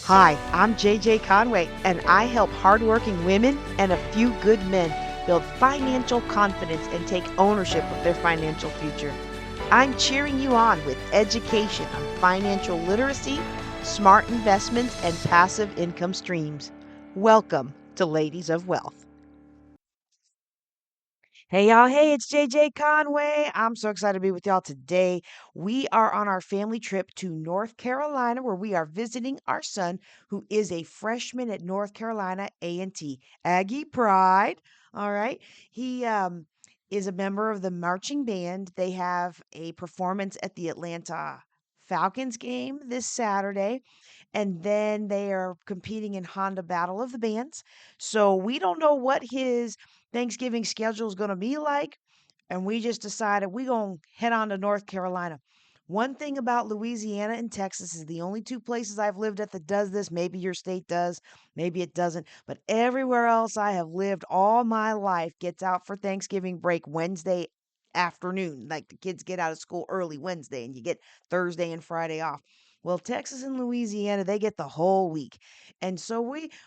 Hi, I'm JJ Conway, and I help hardworking women and a few good men build financial confidence and take ownership of their financial future. I'm cheering you on with education on financial literacy, smart investments, and passive income streams. Welcome to Ladies of Wealth. Hey y'all, hey, it's JJ Conway. I'm so excited to be with y'all today. We are on our family trip to North Carolina where we are visiting our son who is a freshman at North Carolina A&T. Aggie Pride. All right. He is a member of the marching band. They have a performance at the Atlanta Falcons game this Saturday, and then they are competing in Honda Battle of the Bands. So we don't know what his Thanksgiving schedule is going to be like, and we just decided we're going to head on to North Carolina. One thing about Louisiana and Texas is the only two places I've lived at that does this. Maybe your state does, maybe it doesn't, but everywhere else I have lived all my life gets out for Thanksgiving break Wednesday afternoon. Like the kids get out of school early Wednesday and you get Thursday and Friday off. Well, Texas and Louisiana, they get the whole week. And so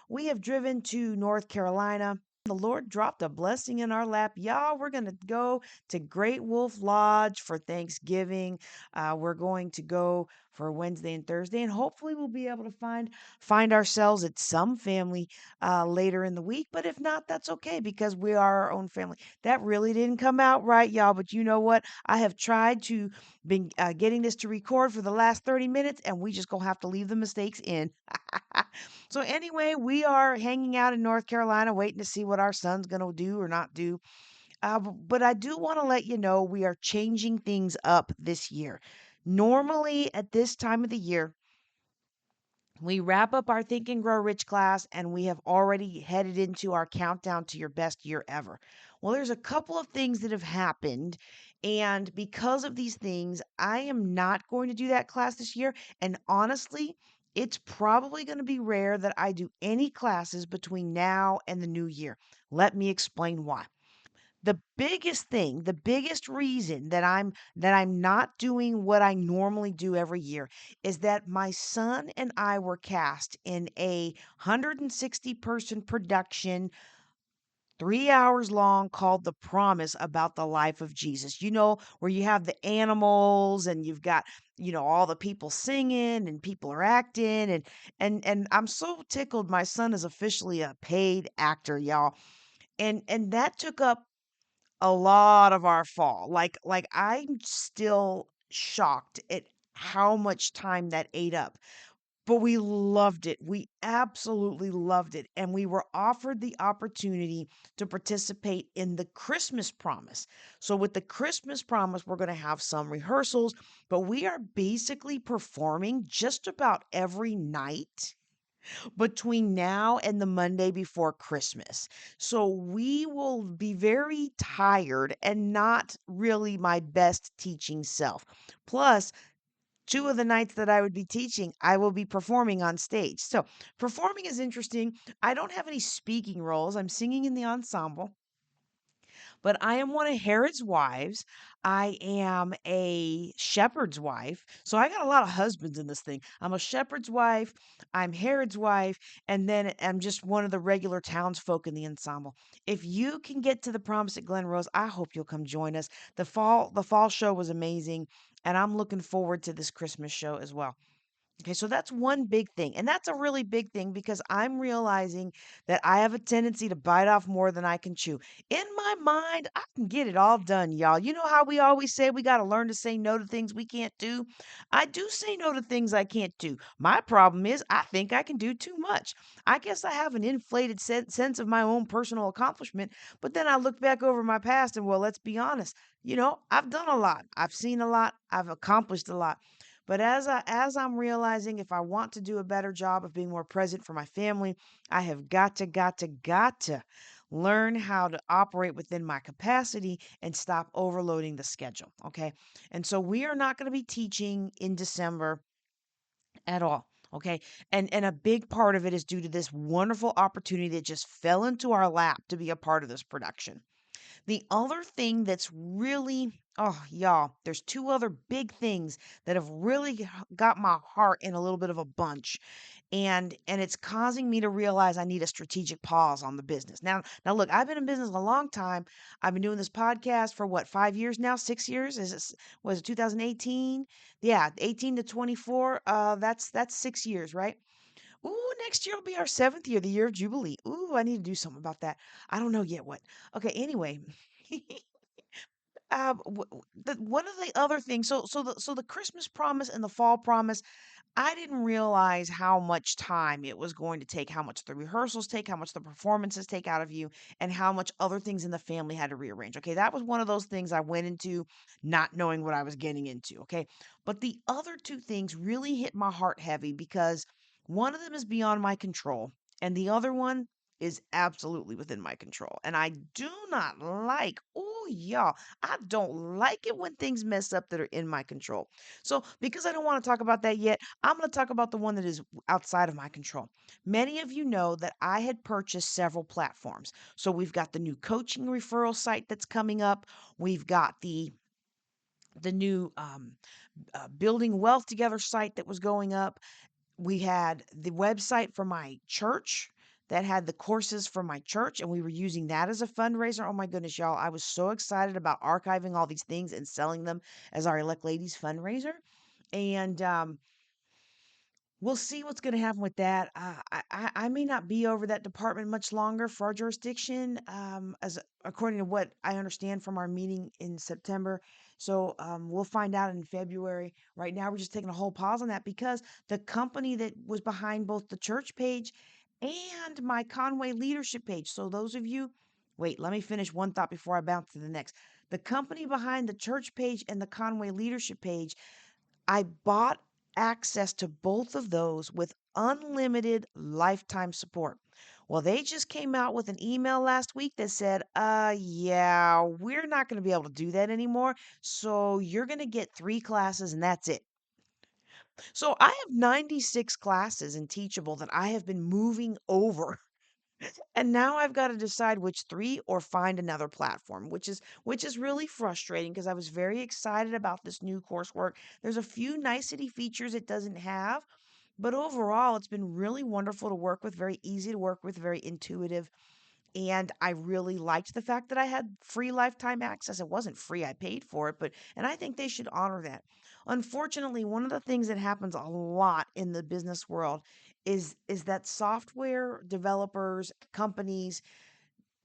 we have driven to North Carolina. The Lord dropped a blessing in our lap. Y'all, we're going to go to Great Wolf Lodge for Thanksgiving. We're going to go for Wednesday and Thursday, and hopefully we'll be able to find ourselves at some family later in the week. But if not, that's okay because we are our own family. That really didn't come out right, y'all. But you know what? I have tried to been getting this to record for the last 30 minutes, and we just gonna have to leave the mistakes in. So anyway, we are hanging out in North Carolina, waiting to see what our son's gonna do or not do. But I do want to let you know we are changing things up this year. Normally, at this time of the year, we wrap up our Think and Grow Rich class, and we have already headed into our countdown to your best year ever. Well, there's a couple of things that have happened. And because of these things, I am not going to do that class this year. And honestly, it's probably going to be rare that I do any classes between now and the new year. Let me explain why. The biggest thing, the biggest reason that I'm not doing what I normally do every year is that my son and I were cast in a 160 person production 3 hours long called The Promise about the life of Jesus. You know, where you have the animals and you've got, all the people singing and people are acting and I'm so tickled my son is officially a paid actor, y'all. And that took up a lot of our fall. Like I'm still shocked at how much time that ate up. But we loved it. We absolutely loved it. And we were offered the opportunity to participate in the Christmas Promise. So, with the Christmas Promise, we're going to have some rehearsals, but we are basically performing just about every night between now and the Monday before Christmas. So we will be very tired and not really my best teaching self. Plus, two of the nights that I would be teaching, I will be performing on stage. So performing is interesting. I don't have any speaking roles, I'm singing in the ensemble. But I am one of Herod's wives. I am a shepherd's wife. So I got a lot of husbands in this thing. I'm a shepherd's wife, I'm Herod's wife, and then I'm just one of the regular townsfolk in the ensemble. If you can get to the Promise at Glen Rose, I hope you'll come join us. The fall show was amazing, and I'm looking forward to this Christmas show as well. Okay, so that's one big thing. And that's a really big thing because I'm realizing that I have a tendency to bite off more than I can chew. In my mind, I can get it all done, y'all. You know how we always say we got to learn to say no to things we can't do? I do say no to things I can't do. My problem is I think I can do too much. I guess I have an inflated sense of my own personal accomplishment, but then I look back over my past and, well, let's be honest. I've done a lot. I've seen a lot. I've accomplished a lot. But as I'm realizing if I want to do a better job of being more present for my family, I have got to learn how to operate within my capacity and stop overloading the schedule. Okay. And so we are not going to be teaching in December at all. Okay. And a big part of it is due to this wonderful opportunity that just fell into our lap to be a part of this production. The other thing that's really, oh, y'all, there's two other big things that have really got my heart in a little bit of a bunch. And it's causing me to realize I need a strategic pause on the business. Now look, I've been in business a long time. I've been doing this podcast for what, 5 years now, 6 years? Was it 2018? Yeah, 18 to 24. That's 6 years, right? Ooh, next year will be our seventh year, the year of Jubilee. Ooh, I need to do something about that. I don't know yet what. Okay, anyway. One of the other things, so the Christmas promise and the fall promise, I didn't realize how much time it was going to take, how much the rehearsals take, how much the performances take out of you, and how much other things in the family had to rearrange. Okay, that was one of those things I went into not knowing what I was getting into. Okay, but the other two things really hit my heart heavy because one of them is beyond my control, and the other one is absolutely within my control. And I do not like, oh, y'all, I don't like it when things mess up that are in my control. So, because I don't want to talk about that yet, I'm going to talk about the one that is outside of my control. Many of you know that I had purchased several platforms. So, we've got the new coaching referral site that's coming up. We've got the new building wealth together site that was going up. We had the website for my church that had the courses for my church, and we were using that as a fundraiser. Oh my goodness, y'all. I was so excited about archiving all these things and selling them as our Elect Ladies fundraiser. And we'll see what's going to happen with that. I may not be over that department much longer for our jurisdiction, as according to what I understand from our meeting in September. So we'll find out in February. Right now, we're just taking a whole pause on that because the company that was behind both the church page and my Conway leadership page. So those of you, wait, let me finish one thought before I bounce to the next. The company behind the church page and the Conway leadership page, I bought access to both of those with unlimited lifetime support. Well, they just came out with an email last week that said, yeah, we're not going to be able to do that anymore. So you're going to get 3 classes and that's it. So I have 96 classes in Teachable that I have been moving over. And now I've got to decide which three or find another platform, which is really frustrating because I was very excited about this new coursework. There's a few nicety features it doesn't have, but overall it's been really wonderful to work with, very easy to work with, very intuitive. And I really liked the fact that I had free lifetime access. It wasn't free, I paid for it, but and I think they should honor that. Unfortunately, one of the things that happens a lot in the business world is that software developers, companies,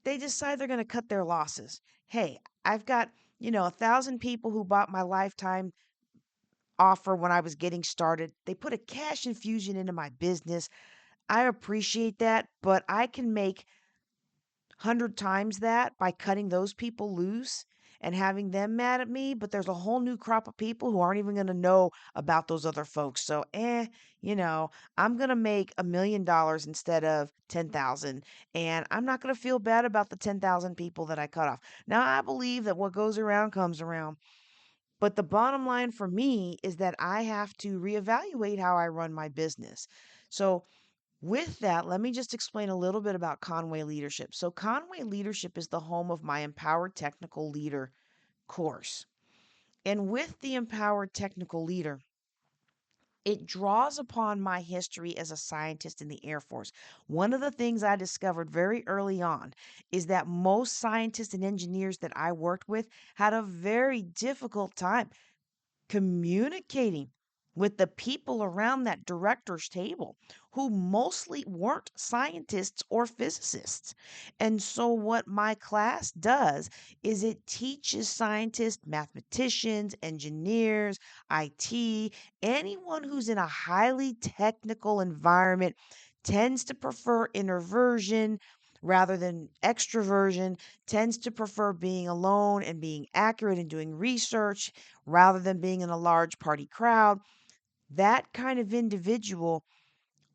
they decide they're going to cut their losses. Hey, I've got, 1,000 people who bought my lifetime offer when I was getting started. They put a cash infusion into my business. I appreciate that, but I can make 100 times that by cutting those people loose and having them mad at me. But there's a whole new crop of people who aren't even going to know about those other folks. So, you know, I'm going to make $1 million instead of 10,000. And I'm not going to feel bad about the 10,000 people that I cut off. Now, I believe that what goes around comes around. But the bottom line for me is that I have to reevaluate how I run my business. So, with that, let me just explain a little bit about Conway Leadership. So, Conway Leadership is the home of my Empowered Technical Leader course. And with the Empowered Technical Leader, it draws upon my history as a scientist in the Air Force. One of the things I discovered very early on is that most scientists and engineers that I worked with had a very difficult time communicating with the people around that director's table who mostly weren't scientists or physicists. And so, what my class does is it teaches scientists, mathematicians, engineers, IT, anyone who's in a highly technical environment tends to prefer introversion rather than extroversion, tends to prefer being alone and being accurate and doing research rather than being in a large party crowd. That kind of individual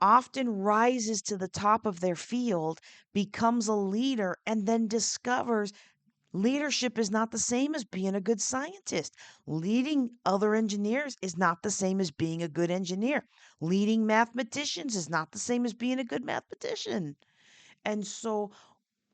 often rises to the top of their field, becomes a leader, and then discovers leadership is not the same as being a good scientist. Leading other engineers is not the same as being a good engineer. Leading mathematicians is not the same as being a good mathematician. And so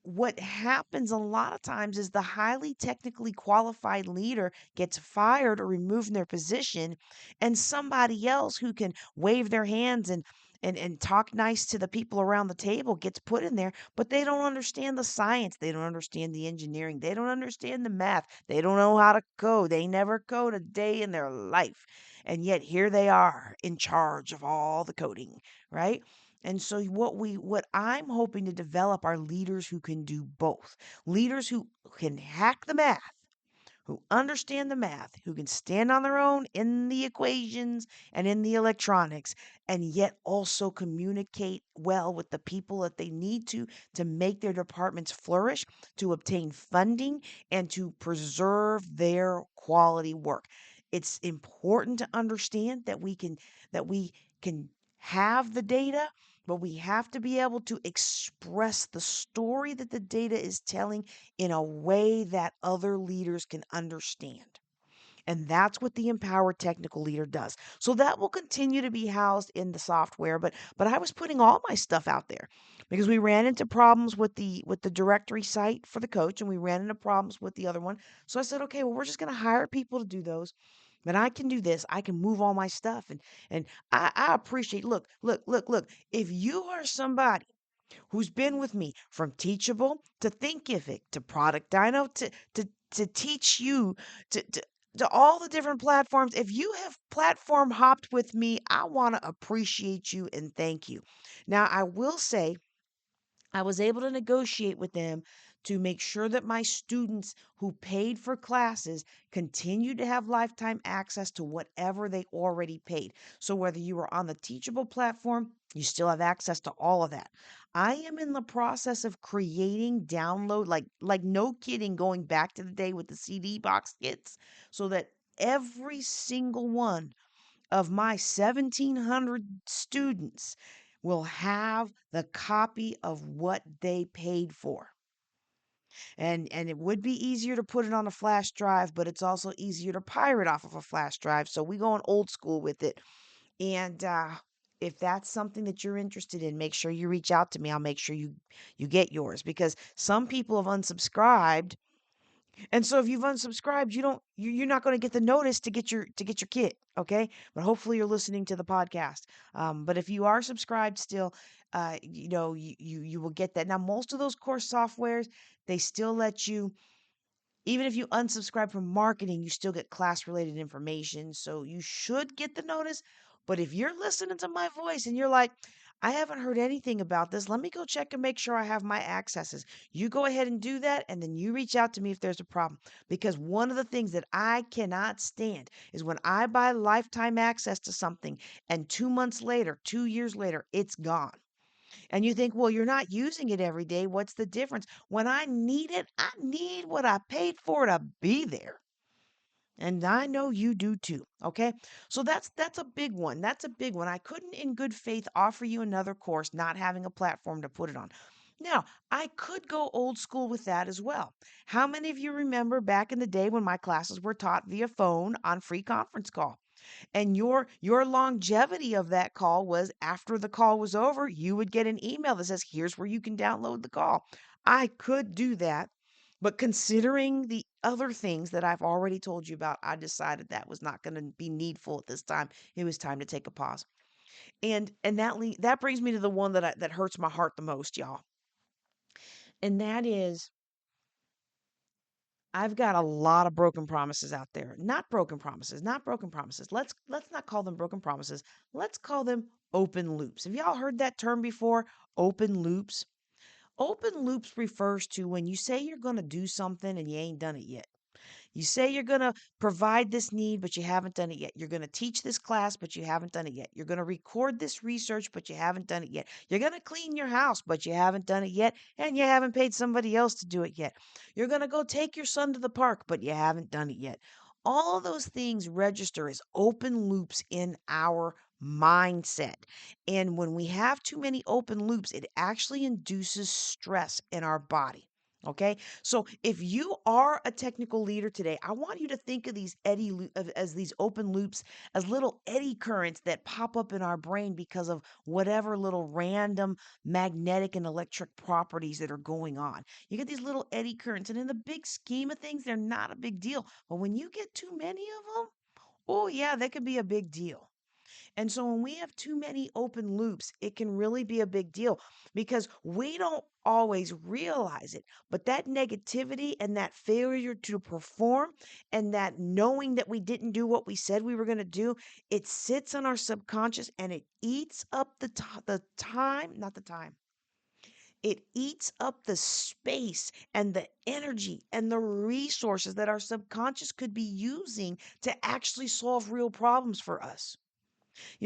what happens a lot of times is the highly technically qualified leader gets fired or removed from their position, and somebody else who can wave their hands and talk nice to the people around the table gets put in there, but they don't understand the science. They don't understand the engineering. They don't understand the math. They don't know how to code. They never code a day in their life. And yet here they are in charge of all the coding, right? And so what I'm hoping to develop are leaders who can do both. Leaders who can hack the math, who understand the math, who can stand on their own in the equations and in the electronics, and yet also communicate well with the people that they need to make their departments flourish, to obtain funding, and to preserve their quality work. It's important to understand that we can have the data, but we have to be able to express the story that the data is telling in a way that other leaders can understand. And that's what the empowered technical leader does. So that will continue to be housed in the software, but I was putting all my stuff out there because we ran into problems with the directory site for the coach, and we ran into problems with the other one. So I said, okay, well, we're just going to hire people to do those. But I can do this. I can move all my stuff, and I appreciate. Look. If you are somebody who's been with me from Teachable to Thinkific to Product Dino to teach you to all the different platforms. If you have platform hopped with me, I want to appreciate you and thank you. Now, I will say I was able to negotiate with them to make sure that my students who paid for classes continued to have lifetime access to whatever they already paid. So whether you were on the Teachable platform, you still have access to all of that. I am in the process of creating download, like no kidding, going back to the day with the CD box kits, so that every single one of my 1,700 students will have the copy of what they paid for. And it would be easier to put it on a flash drive, but it's also easier to pirate off of a flash drive. So we going old school with it. And if that's something that you're interested in, make sure you reach out to me. I'll make sure you get yours, because some people have unsubscribed, and so if you've unsubscribed, you're not going to get the notice to get your kit, okay? But hopefully you're listening to the podcast. But if you are subscribed still, you will get that. Now, most of those course softwares, they still let you, even if you unsubscribe from marketing, you still get class related information. So you should get the notice. But if you're listening to my voice and you're like, I haven't heard anything about this, let me go check and make sure I have my accesses. You go ahead and do that, and then you reach out to me if there's a problem. Because one of the things that I cannot stand is when I buy lifetime access to something and 2 months later, 2 years later, it's gone. And you think, well, you're not using it every day. What's the difference? When I need it, I need what I paid for to be there. And I know you do too. Okay. So that's a big one. That's a big one. I couldn't in good faith offer you another course not having a platform to put it on. Now, I could go old school with that as well. How many of you remember back in the day when my classes were taught via phone on free conference call? And your longevity of that call was after the call was over, you would get an email that says, here's where you can download the call. I could do that, but considering the other things that I've already told you about, I decided that was not going to be needful at this time. It was time to take a pause. And that brings me to the one that hurts my heart the most, y'all. And that is, I've got a lot of broken promises out there. Not broken promises, not broken promises. Let's not call them broken promises. Let's call them open loops. Have y'all heard that term before? Open loops. Open loops refers to when you say you're going to do something and you ain't done it yet. You say you're going to provide this need, but you haven't done it yet. You're going to teach this class, but you haven't done it yet. You're going to record this research, but you haven't done it yet. You're going to clean your house, but you haven't done it yet. And you haven't paid somebody else to do it yet. You're going to go take your son to the park, but you haven't done it yet. All of those things register as open loops in our mindset. And when we have too many open loops, it actually induces stress in our body. Okay. So if you are a technical leader today, I want you to think of these as these open loops, as little eddy currents that pop up in our brain because of whatever little random magnetic and electric properties that are going on. You get these little eddy currents, and in the big scheme of things, they're not a big deal. But when you get too many of them, oh yeah, that could be a big deal. And so when we have too many open loops, it can really be a big deal because we don't always realize it. But that negativity and that failure to perform and that knowing that we didn't do what we said we were going to do, it sits on our subconscious and it eats up the time, not the time. It eats up the space and the energy and the resources that our subconscious could be using to actually solve real problems for us.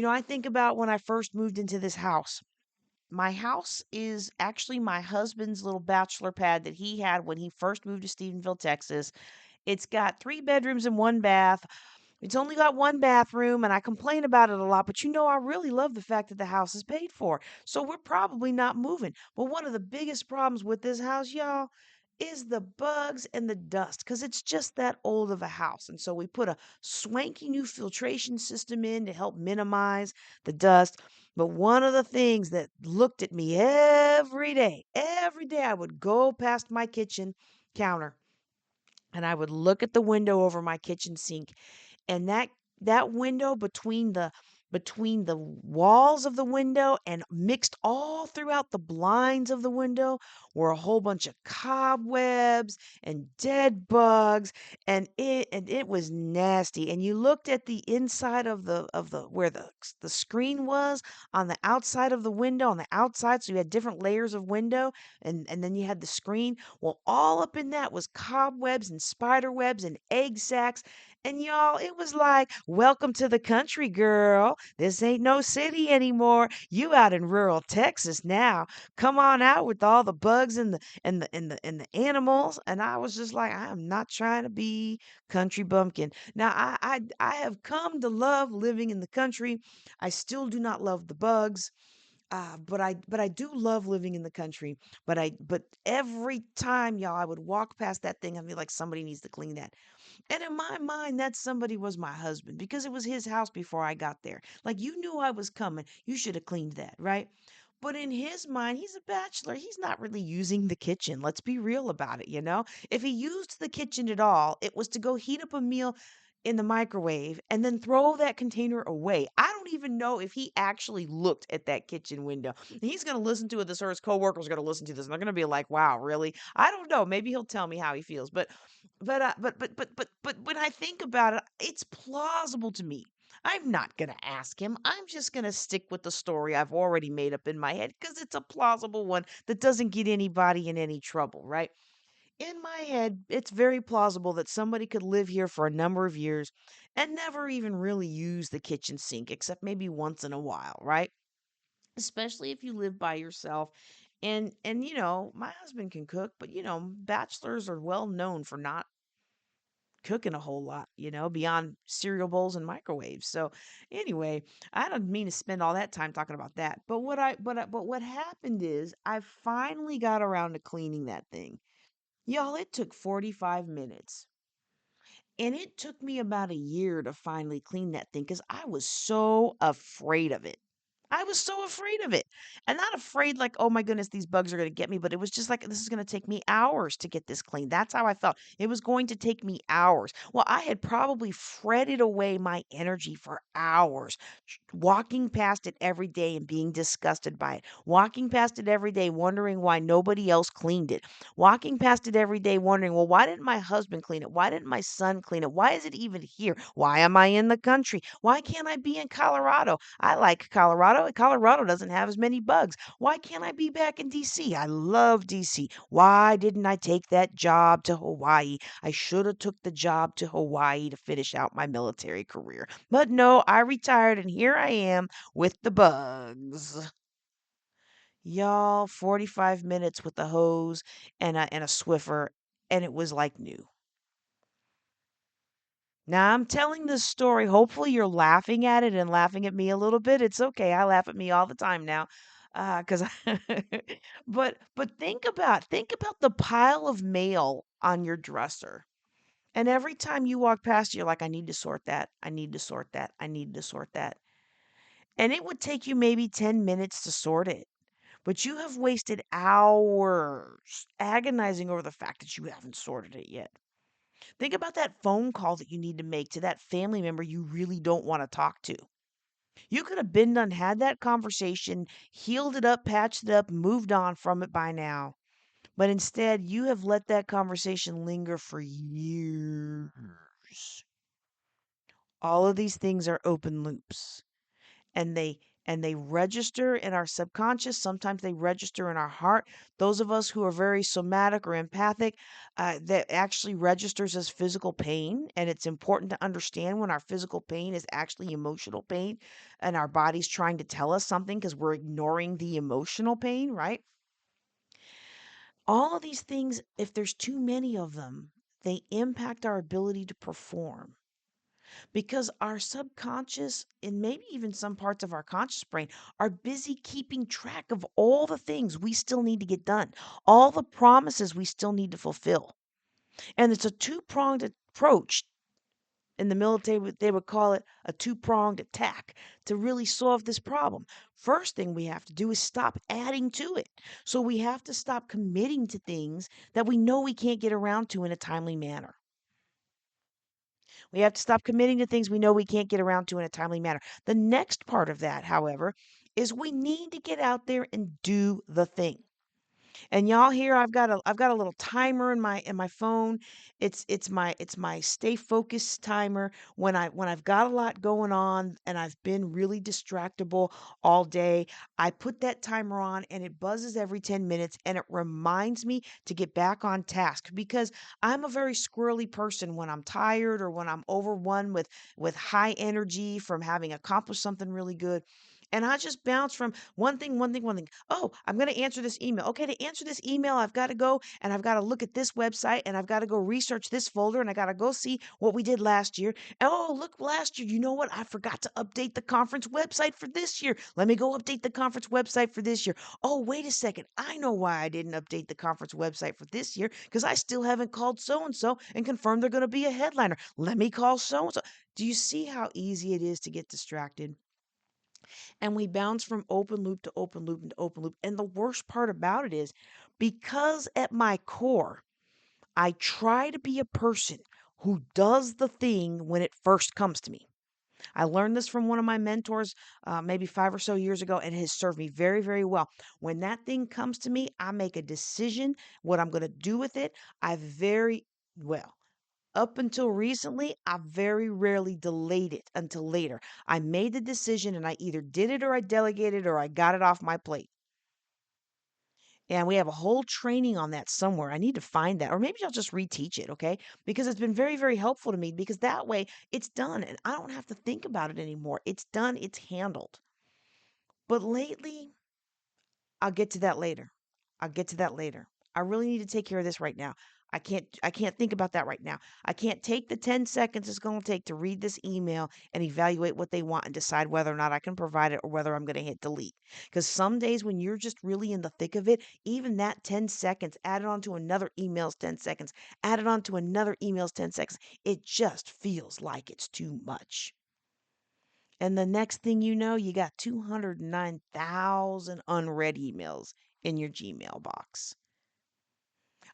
I think about when I first moved into this house. My house is actually my husband's little bachelor pad that he had when he first moved to Stephenville, Texas. It's got 3 bedrooms and 1 bath. It's only got 1 bathroom, and I complain about it a lot, but I really love the fact that the house is paid for. So we're probably not moving. But one of the biggest problems with this house, y'all, is the bugs and the dust because it's just that old of a house. And so we put a swanky new filtration system in to help minimize the dust. But one of the things that looked at me every day I would go past my kitchen counter and I would look at the window over my kitchen sink, and that window between the walls of the window and mixed all throughout the blinds of the window were a whole bunch of cobwebs and dead bugs, and it was nasty. And you looked at the inside of the where the screen was on the outside of the window on the outside, so you had different layers of window, and then you had the screen. Well, all up in that was cobwebs and spider webs and egg sacs. And y'all, it was like, welcome to the country, girl. This ain't no city anymore. You out in rural Texas now. Come on out with all the bugs and the animals. And I was just like, I am not trying to be country bumpkin. Now I have come to love living in the country. I still do not love the bugs. But I do love living in the country. But every time, y'all, I would walk past that thing, I'd be like, somebody needs to clean that. And in my mind, that somebody was my husband because it was his house before I got there. Like, you knew I was coming. You should have cleaned that, right? But in his mind, he's a bachelor. He's not really using the kitchen. Let's be real about it. If he used the kitchen at all, it was to go heat up a meal in the microwave and then throw that container away. I don't even know if he actually looked at that kitchen window. He's going to listen to it. This or his coworkers are going to listen to this, and they're going to be like, "Wow, really?" I don't know. Maybe he'll tell me how he feels, but when I think about it, it's plausible to me. I'm not going to ask him. I'm just going to stick with the story I've already made up in my head because it's a plausible one that doesn't get anybody in any trouble, right? In my head, it's very plausible that somebody could live here for a number of years and never even really use the kitchen sink, except maybe once in a while, right? Especially if you live by yourself. And my husband can cook, but bachelors are well known for not cooking a whole lot, beyond cereal bowls and microwaves. So anyway, I don't mean to spend all that time talking about that. But what happened is I finally got around to cleaning that thing. Y'all, it took 45 minutes. And it took me about a year to finally clean that thing because I was so afraid of it. I was so afraid of it. And not afraid like, oh my goodness, these bugs are going to get me, but it was just like, this is going to take me hours to get this clean. That's how I felt. It was going to take me hours. Well, I had probably fretted away my energy for hours, walking past it every day and being disgusted by it, walking past it every day, wondering why nobody else cleaned it, walking past it every day, wondering, well, why didn't my husband clean it? Why didn't my son clean it? Why is it even here? Why am I in the country? Why can't I be in Colorado? I like Colorado. Colorado doesn't have as many bugs. Why can't I be back in DC? I love DC. Why didn't I take that job to Hawaii? I should have took the job to Hawaii to finish out my military career. But no, I retired and here I am with the bugs. Y'all, 45 minutes with the hose and a Swiffer, and it was like new. Now I'm telling this story. Hopefully you're laughing at it and laughing at me a little bit. It's okay. I laugh at me all the time now. Because but think about the pile of mail on your dresser. And every time you walk past, you're like, I need to sort that. I need to sort that. I need to sort that. And it would take you maybe 10 minutes to sort it. But you have wasted hours agonizing over the fact that you haven't sorted it yet. Think about that phone call that you need to make to that family member you really don't want to talk to. You could have been done, had that conversation, healed it up, patched it up, moved on from it by now. But instead, you have let that conversation linger for years. All of these things are open loops, and they register in our subconscious. Sometimes they register in our heart. Those of us who are very somatic or empathic, that actually registers as physical pain. And it's important to understand when our physical pain is actually emotional pain, and our body's trying to tell us something because we're ignoring the emotional pain, right? All of these things, if there's too many of them, they impact our ability to perform, because our subconscious and maybe even some parts of our conscious brain are busy keeping track of all the things we still need to get done, all the promises we still need to fulfill. And it's a two-pronged approach. In the military, they would call it a two-pronged attack to really solve this problem. First thing we have to do is stop adding to it. So we have to stop committing to things that we know we can't get around to in a timely manner. We have to stop committing to things we know we can't get around to in a timely manner. The next part of that, however, is we need to get out there and do the thing. And y'all here, I've got a little timer in my phone. It's my stay focused timer when I've got a lot going on and I've been really distractible all day. I put that timer on and it buzzes every 10 minutes and it reminds me to get back on task, because I'm a very squirrely person when I'm tired or when I'm overrun with high energy from having accomplished something really good. And I just bounce from one thing. Oh, I'm going to answer this email. Okay, to answer this email, I've got to go and I've got to look at this website and I've got to go research this folder and I got to go see what we did last year. Oh, look, last year, you know what? I forgot to update the conference website for this year. Let me go update the conference website for this year. Oh, wait a second. I know why I didn't update the conference website for this year, because I still haven't called so and confirmed they're going to be a headliner. Let me call so and so. Do you see how easy it is to get distracted? And we bounce from open loop to open loop and open loop. And the worst part about it is, because at my core, I try to be a person who does the thing when it first comes to me. I learned this from one of my mentors, maybe 5 or so years ago, and it has served me very, very well. When that thing comes to me, I make a decision what I'm going to do with it. I very, well, up until recently, I very rarely delayed it until later. I made the decision and I either did it or I delegated or I got it off my plate. And we have a whole training on that somewhere. I need to find that. Or maybe I'll just reteach it, okay? Because it's been very, very helpful to me, because that way it's done and I don't have to think about it anymore. It's done, it's handled. But lately, I'll get to that later. I'll get to that later. I really need to take care of this right now. I can't think about that right now. I can't take the 10 seconds it's going to take to read this email and evaluate what they want and decide whether or not I can provide it or whether I'm going to hit delete. Cuz some days when you're just really in the thick of it, even that 10 seconds added on to another email's 10 seconds, added on to another email's 10 seconds, it just feels like it's too much. And the next thing you know, you got 209,000 unread emails in your Gmail box.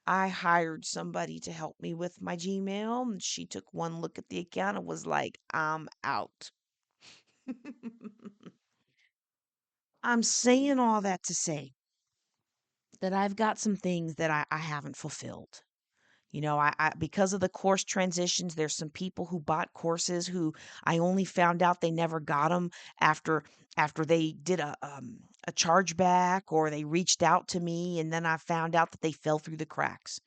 I hired somebody to help me with my Gmail, and she took one look at the account and was like, I'm out. I'm saying all that to say that I've got some things that I haven't fulfilled. Because of the course transitions, there's some people who bought courses who I only found out they never got them after they did a chargeback, or they reached out to me and then I found out that they fell through the cracks.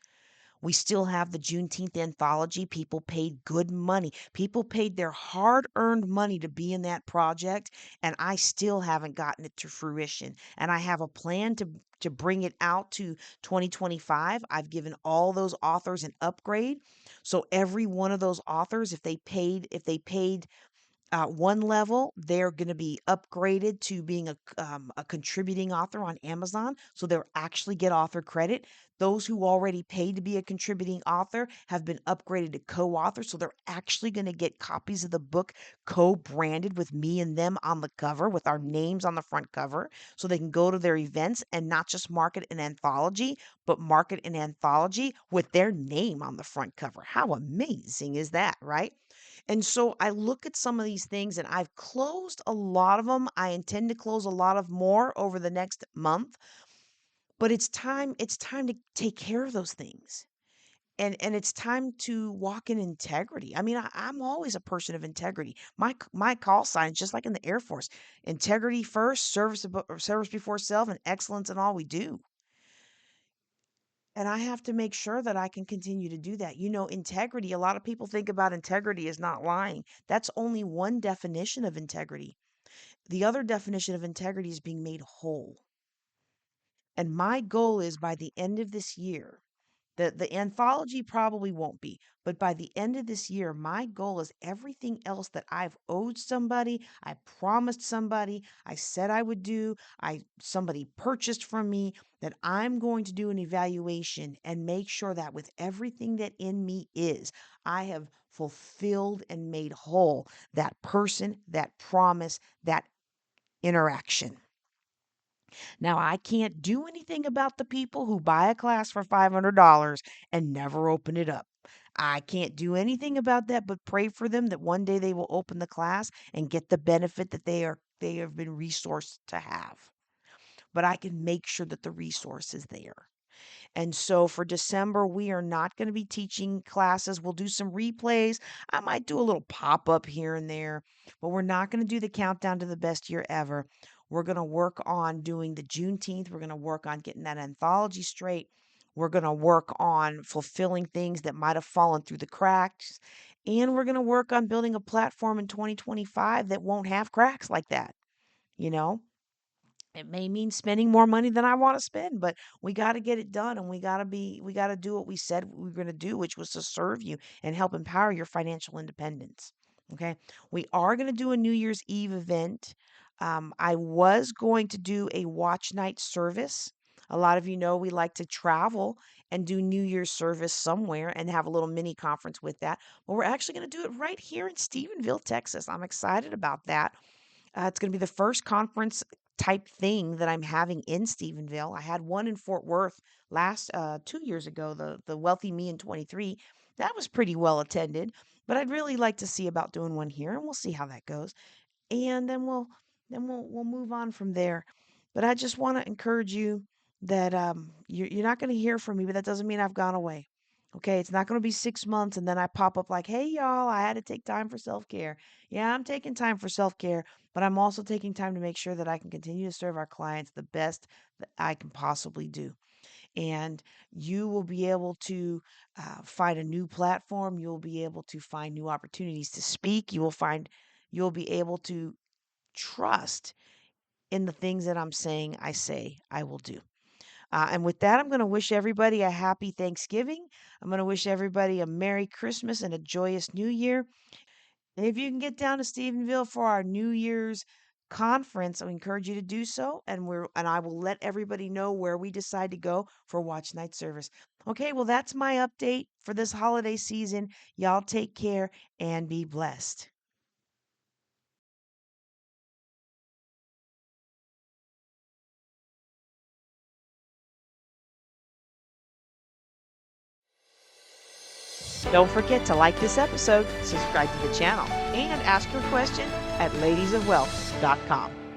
We still have the Juneteenth anthology. People paid good money. People paid their hard earned money to be in that project, and I still haven't gotten it to fruition. And I have a plan to bring it out to 2025. I've given all those authors an upgrade. So every one of those authors, if they paid One level, they're going to be upgraded to being a contributing author on Amazon. So they'll actually get author credit. Those who already paid to be a contributing author have been upgraded to co-author. So they're actually going to get copies of the book co-branded with me and them on the cover with our names on the front cover. So they can go to their events and not just market an anthology, but market an anthology with their name on the front cover. How amazing is that, right? And so I look at some of these things and I've closed a lot of them. I intend to close a lot of more over the next month, but it's time to take care of those things. And it's time to walk in integrity. I mean, I'm always a person of integrity. My call sign is just like in the Air Force: integrity first, service before self, and excellence in all we do. And I have to make sure that I can continue to do that. Integrity, a lot of people think about integrity as not lying. That's only one definition of integrity. The other definition of integrity is being made whole. And my goal is by the end of this year, the anthology probably won't be, but by the end of this year, my goal is everything else that I've owed somebody, I promised somebody, I said I would do, I somebody purchased from me, that I'm going to do an evaluation and make sure that with everything that in me is, I have fulfilled and made whole that person, that promise, that interaction. Now, I can't do anything about the people who buy a class for $500 and never open it up. I can't do anything about that but pray for them that one day they will open the class and get the benefit that they have been resourced to have. But I can make sure that the resource is there. And so for December, we are not going to be teaching classes. We'll do some replays. I might do a little pop up here and there, but we're not going to do the countdown to the best year ever. We're going to work on doing the Juneteenth. We're going to work on getting that anthology straight. We're going to work on fulfilling things that might have fallen through the cracks. And we're going to work on building a platform in 2025 that won't have cracks like that, you know? It may mean spending more money than I want to spend, but we got to get it done and we got to do what we said we were going to do, which was to serve you and help empower your financial independence. Okay. We are going to do a New Year's Eve event. I was going to do a watch night service. A lot of you know we like to travel and do New Year's service somewhere and have a little mini conference with that. But we're actually going to do it right here in Stephenville, Texas. I'm excited about that. It's going to be the first conference type thing that I'm having in Stephenville. I had one in Fort Worth last 2 years ago, the Wealthy Me in 23. That was pretty well attended, but I'd really like to see about doing one here, and we'll see how that goes. And then we'll move on from there. But I just want to encourage you that you're not going to hear from me, but that doesn't mean I've gone away. Okay, it's not going to be 6 months and then I pop up like, hey, y'all, I had to take time for self care. Yeah, I'm taking time for self care, but I'm also taking time to make sure that I can continue to serve our clients the best that I can possibly do. And you will be able to find a new platform. You'll be able to find new opportunities to speak. You'll be able to trust in the things that I'm saying, I say, I will do. And with that, I'm going to wish everybody a happy Thanksgiving. I'm going to wish everybody a Merry Christmas and a joyous New Year. And if you can get down to Stephenville for our New Year's conference, I encourage you to do so. And I will let everybody know where we decide to go for Watch Night service. Okay, well, that's my update for this holiday season. Y'all take care and be blessed. Don't forget to like this episode, subscribe to the channel, and ask your question at ladiesofwealth.com.